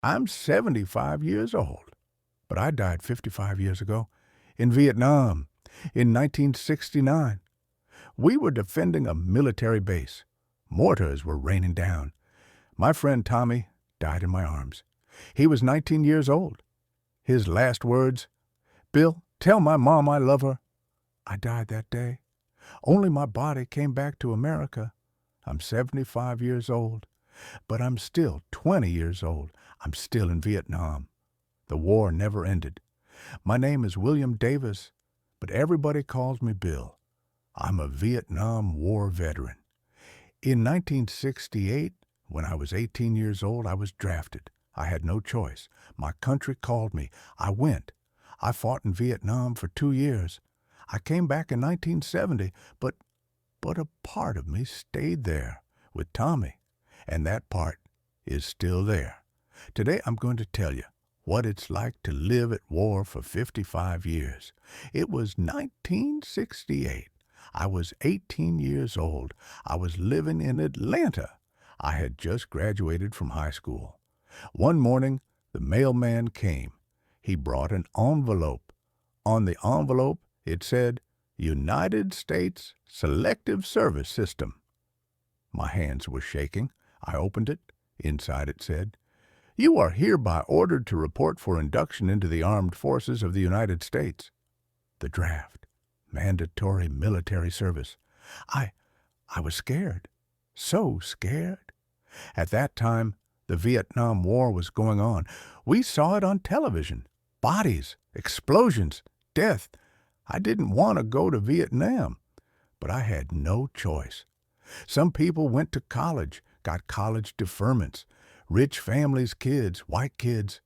I'm 75 years old, but I died 55 years ago in Vietnam in 1969. We were defending a military base. Mortars were raining down. My friend Tommy died in my arms. He was 19 years old. His last words, "Bill, tell my mom I love her." I died that day. Only my body came back to America. I'm 75 years old, but I'm still 20 years old. I'm still in Vietnam. The war never ended. My name is William Davis, but everybody calls me Bill. I'm a Vietnam War veteran. In 1968, when I was 18 years old, I was drafted. I had no choice. My country called me. I went. I fought in Vietnam for 2 years. I came back in 1970, but a part of me stayed there with Tommy, and that part is still there. Today I'm going to tell you what it's like to live at war for 55 years. It was 1968. I was 18 years old. I was living in Atlanta. I had just graduated from high school. One morning, the mailman came. He brought an envelope. On the envelope, it said, United States Selective Service System. My hands were shaking. I opened it. Inside it said, "You are hereby ordered to report for induction into the armed forces of the United States." The draft. Mandatory military service. I was scared. So scared. At that time, the Vietnam War was going on. We saw it on television. Bodies, explosions, death. I didn't want to go to Vietnam, but I had no choice. Some people went to college, got college deferments, rich families' kids, white kids.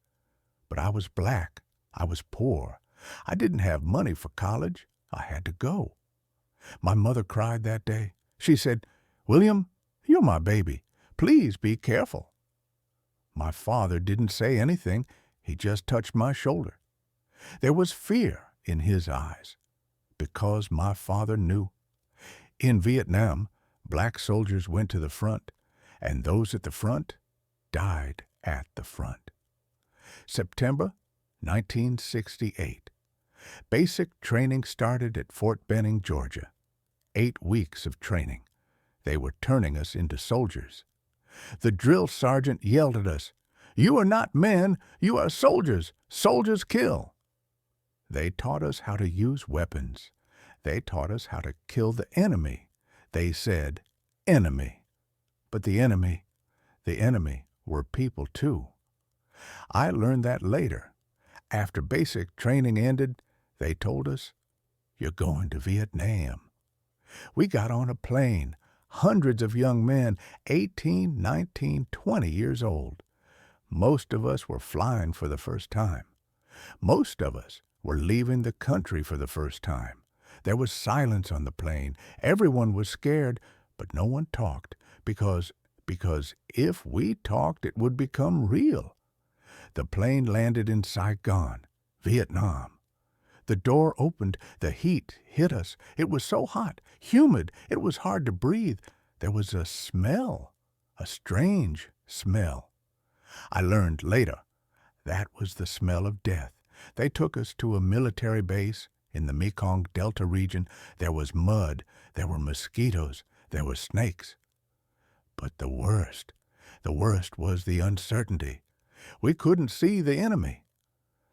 But I was black. I was poor. I didn't have money for college. I had to go. My mother cried that day. She said, "William, you're my baby. Please be careful." My father didn't say anything. He just touched my shoulder. There was fear in his eyes because my father knew. In Vietnam, black soldiers went to the front, and those at the front died at the front. September 1968. Basic training started at Fort Benning, Georgia. 8 weeks of training. They were turning us into soldiers. The drill sergeant yelled at us, "You are not men, you are soldiers. Soldiers kill." They taught us how to use weapons. They taught us how to kill the enemy. They said, enemy. But the enemy were people too. I learned that later. After basic training ended, they told us, "You're going to Vietnam." We got on a plane, hundreds of young men, 18, 19, 20 years old. Most of us were flying for the first time. Most of us were leaving the country for the first time. There was silence on the plane. Everyone was scared, but no one talked because if we talked, it would become real. The plane landed in Saigon, Vietnam. The door opened. The heat hit us. It was so hot, humid. It was hard to breathe. There was a smell, a strange smell. I learned later that was the smell of death. They took us to a military base in the Mekong Delta region. There was mud. There were mosquitoes. There were snakes. But the worst was the uncertainty. We couldn't see the enemy.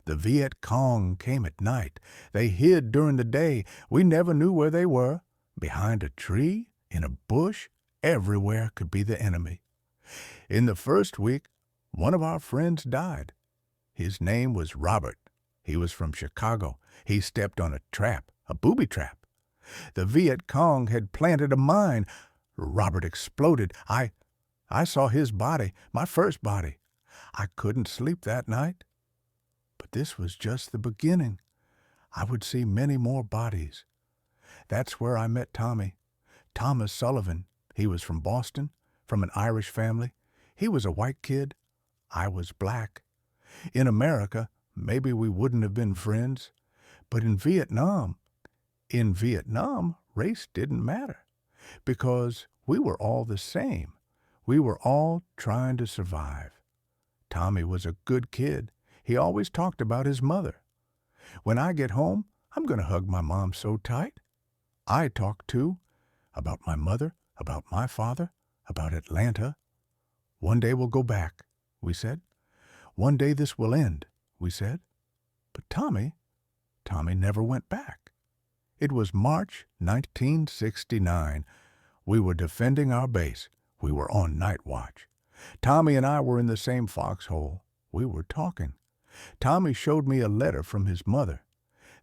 The Viet Cong came at night. They hid during the day. We never knew where they were. Behind a tree, in a bush, everywhere could be the enemy. In the first week, one of our friends died. His name was Robert. He was from Chicago. He stepped on a trap, a booby trap. The Viet Cong had planted a mine. Robert exploded. I saw his body, my first body. I couldn't sleep that night. But this was just the beginning. I would see many more bodies. That's where I met Tommy. Thomas Sullivan. He was from Boston, from an Irish family. He was a white kid. I was black. In America, maybe we wouldn't have been friends. But in Vietnam, race didn't matter because we were all the same. We were all trying to survive. Tommy was a good kid. He always talked about his mother. When I get home, I'm going to hug my mom so tight. I talk, too, about my mother, about my father, about Atlanta. One day we'll go back, we said. One day this will end, we said. But Tommy never went back. It was March 1969. We were defending our base. We were on night watch. Tommy and I were in the same foxhole. We were talking. Tommy showed me a letter from his mother.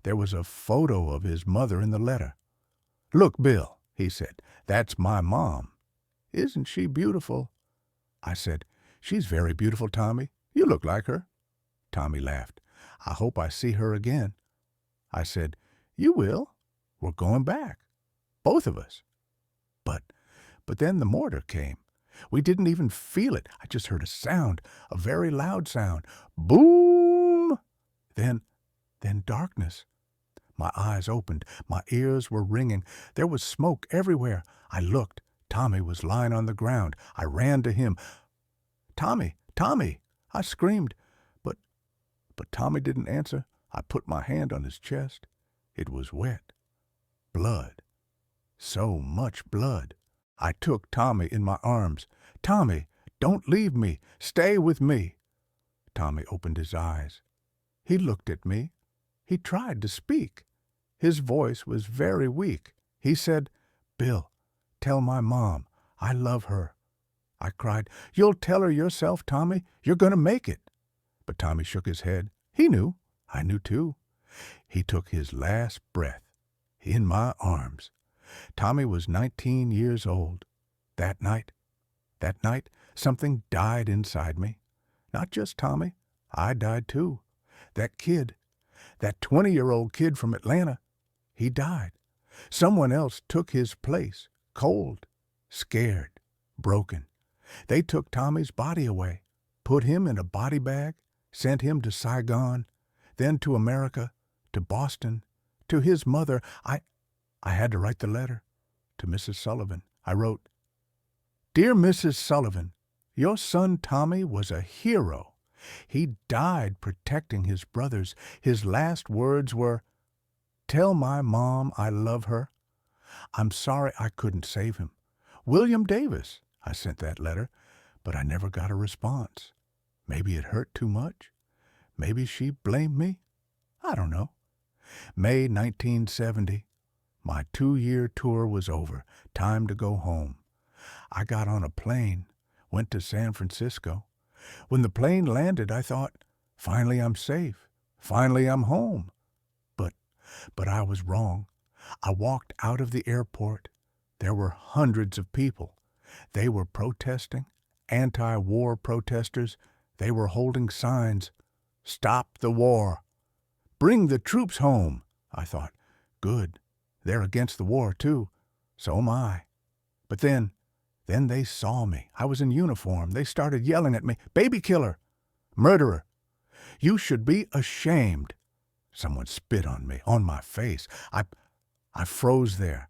There was a photo of his mother in the letter. "Look, Bill," he said, "that's my mom. Isn't she beautiful?" I said, "She's very beautiful, Tommy. You look like her." Tommy laughed. "I hope I see her again." I said, "You will. We're going back. Both of us." But then the mortar came. We didn't even feel it. I just heard a sound, a very loud sound. Boom! Then darkness. My eyes opened. My ears were ringing. There was smoke everywhere. I looked. Tommy was lying on the ground. I ran to him. "Tommy! Tommy!" I screamed. But Tommy didn't answer. I put my hand on his chest. It was wet. Blood. So much blood. I took Tommy in my arms. "Tommy, don't leave me. Stay with me." Tommy opened his eyes. He looked at me. He tried to speak. His voice was very weak. He said, "Bill, tell my mom. I love her." I cried, "You'll tell her yourself, Tommy. You're going to make it." But Tommy shook his head. He knew. I knew too. He took his last breath in my arms. Tommy was 19 years old. That night, something died inside me. Not just Tommy. I died too. That kid, that 20-year-old kid from Atlanta, he died. Someone else took his place, cold, scared, broken. They took Tommy's body away, put him in a body bag, sent him to Saigon, then to America, to Boston, to his mother. I had to write the letter to Mrs. Sullivan. I wrote, "Dear Mrs. Sullivan, your son Tommy was a hero. He died protecting his brothers. His last words were, 'Tell my mom I love her.' I'm sorry I couldn't save him. William Davis," I sent that letter, but I never got a response. Maybe it hurt too much. Maybe she blamed me. I don't know. May 1970. My 2-year tour was over. Time to go home. I got on a plane, went to San Francisco. When the plane landed, I thought, finally I'm safe. Finally I'm home. But I was wrong. I walked out of the airport. There were hundreds of people. They were protesting, anti-war protesters. They were holding signs. "Stop the war. Bring the troops home." I thought, good. They're against the war, too. So am I. But then they saw me. I was in uniform. They started yelling at me, "Baby killer! Murderer! You should be ashamed." Someone spit on me, on my face. I froze there.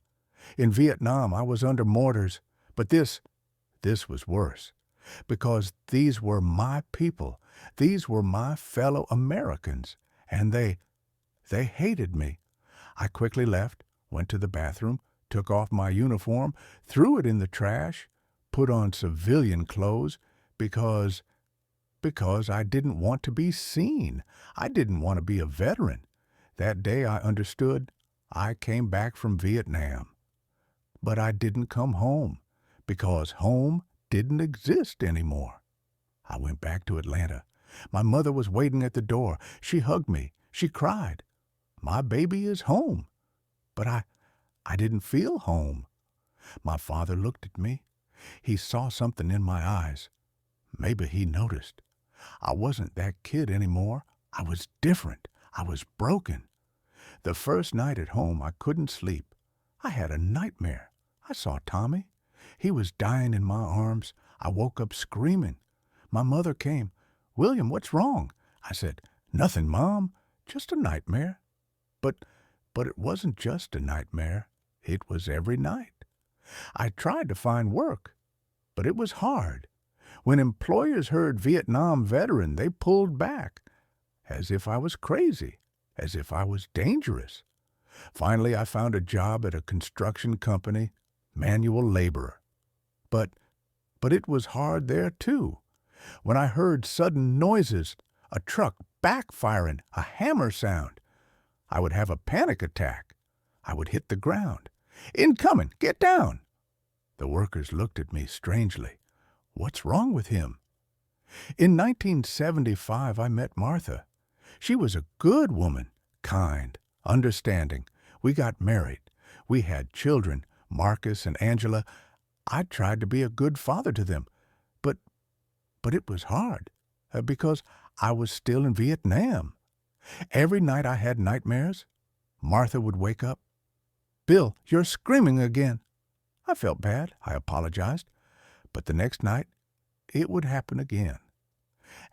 In Vietnam, I was under mortars. But this was worse. Because these were my people. These were my fellow Americans. And they hated me. I quickly left, went to the bathroom, took off my uniform, threw it in the trash, put on civilian clothes because I didn't want to be seen. I didn't want to be a veteran. That day I understood I came back from Vietnam. But I didn't come home because home didn't exist anymore. I went back to Atlanta. My mother was waiting at the door. She hugged me. She cried. My baby is home. But I didn't feel home. My father looked at me. He saw something in my eyes. Maybe he noticed. I wasn't that kid anymore. I was different. I was broken. The first night at home, I couldn't sleep. I had a nightmare. I saw Tommy. He was dying in my arms. I woke up screaming. My mother came. "William, what's wrong?" I said, "Nothing, Mom. Just a nightmare." But it wasn't just a nightmare. It was every night. I tried to find work, but it was hard. When employers heard Vietnam veteran, they pulled back, as if I was crazy, as if I was dangerous. Finally, I found a job at a construction company, manual laborer. But it was hard there, too. When I heard sudden noises, a truck backfiring, a hammer sound, I would have a panic attack. I would hit the ground. "Incoming! Get down!" The workers looked at me strangely. What's wrong with him? In 1975, I met Martha. She was a good woman, kind, understanding. We got married. We had children, Marcus and Angela. I tried to be a good father to them. But it was hard, because I was still in Vietnam. Every night I had nightmares. Martha would wake up. "Bill, you're screaming again." I felt bad. I apologized. But the next night, it would happen again.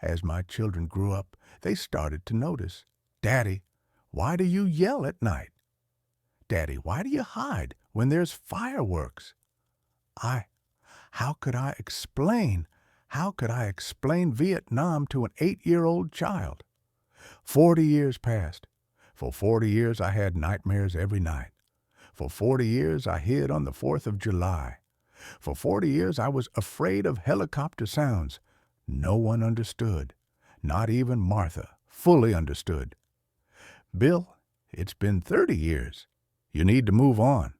As my children grew up, they started to notice. "Daddy, why do you yell at night? Daddy, why do you hide when there's fireworks?" How could I explain Vietnam to an 8-year-old child? 40 years passed. For 40 years I had nightmares every night. For 40 years I hid on the 4th of July. For 40 years I was afraid of helicopter sounds. No one understood. Not even Martha fully understood. "Bill, it's been 30 years. You need to move on."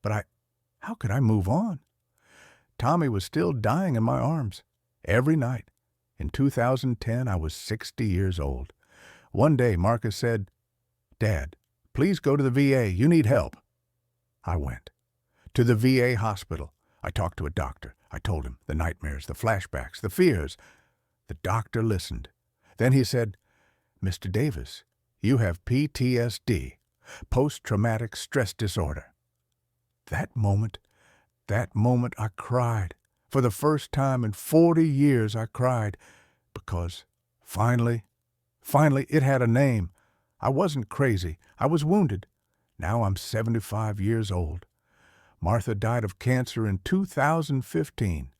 But how could I move on? Tommy was still dying in my arms. Every night. In 2010, I was 60 years old. One day, Marcus said, "Dad, please go to the VA. You need help." I went. To the VA hospital. I talked to a doctor. I told him the nightmares, the flashbacks, the fears. The doctor listened. Then he said, "Mr. Davis, you have PTSD, post-traumatic stress disorder." That moment I cried. For the first time in 40 years I cried, because finally it had a name. I wasn't crazy. I was wounded. Now I'm 75 years old. Martha died of cancer in 2015.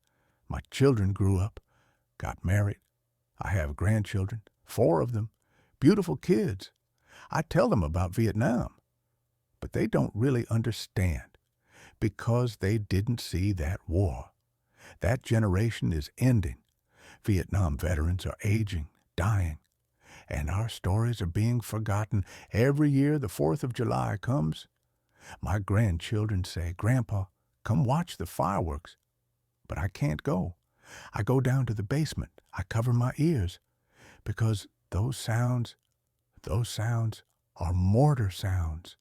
My children grew up, got married. I have grandchildren, 4 of them, beautiful kids. I tell them about Vietnam, but they don't really understand because they didn't see that war. That generation is ending. Vietnam veterans are aging, dying, and our stories are being forgotten. Every year the 4th of July comes. My grandchildren say, "Grandpa, come watch the fireworks." But I can't go. I go down to the basement. I cover my ears because those sounds are mortar sounds.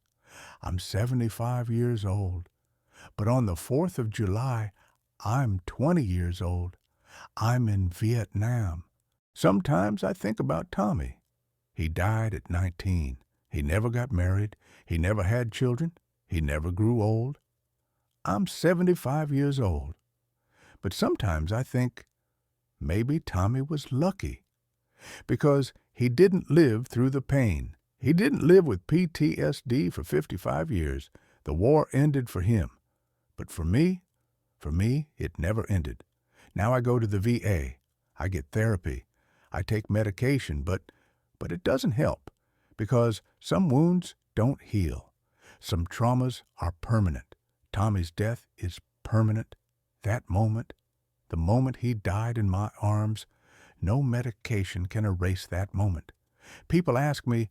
I'm 75 years old, but on the 4th of July, I'm 20 years old. I'm in Vietnam. Sometimes I think about Tommy. He died at 19. He never got married. He never had children. He never grew old. I'm 75 years old. But sometimes I think maybe Tommy was lucky because he didn't live through the pain. He didn't live with PTSD for 55 years. The war ended for him. But for me, it never ended. Now I go to the VA. I get therapy. I take medication, but it doesn't help because some wounds don't heal. Some traumas are permanent. Tommy's death is permanent. That moment, the moment he died in my arms, no medication can erase that moment. People ask me,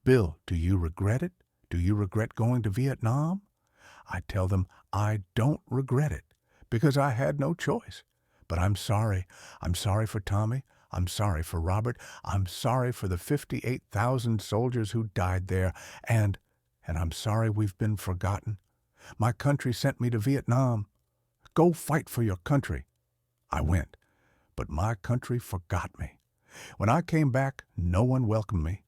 "Bill, do you regret it? Do you regret going to Vietnam?" I tell them I don't regret it because I had no choice. But I'm sorry. I'm sorry for Tommy. I'm sorry for Robert. I'm sorry for the 58,000 soldiers who died there. And I'm sorry we've been forgotten. My country sent me to Vietnam. Go fight for your country. I went, but my country forgot me. When I came back, no one welcomed me.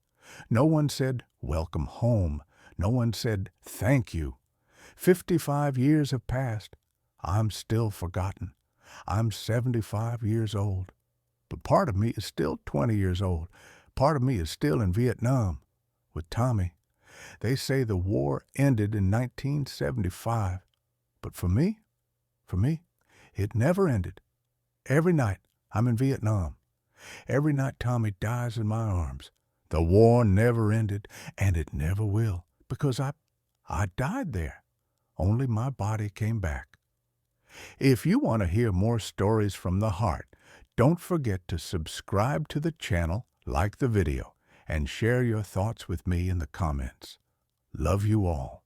No one said, "Welcome home." No one said, "Thank you." 55 years have passed. I'm still forgotten. I'm 75 years old. But part of me is still 20 years old. Part of me is still in Vietnam with Tommy. They say the war ended in 1975. But for me, it never ended. Every night I'm in Vietnam. Every night Tommy dies in my arms. The war never ended, and it never will, because I died there. Only my body came back. If you want to hear more stories from the heart, don't forget to subscribe to the channel, like the video, and share your thoughts with me in the comments. Love you all.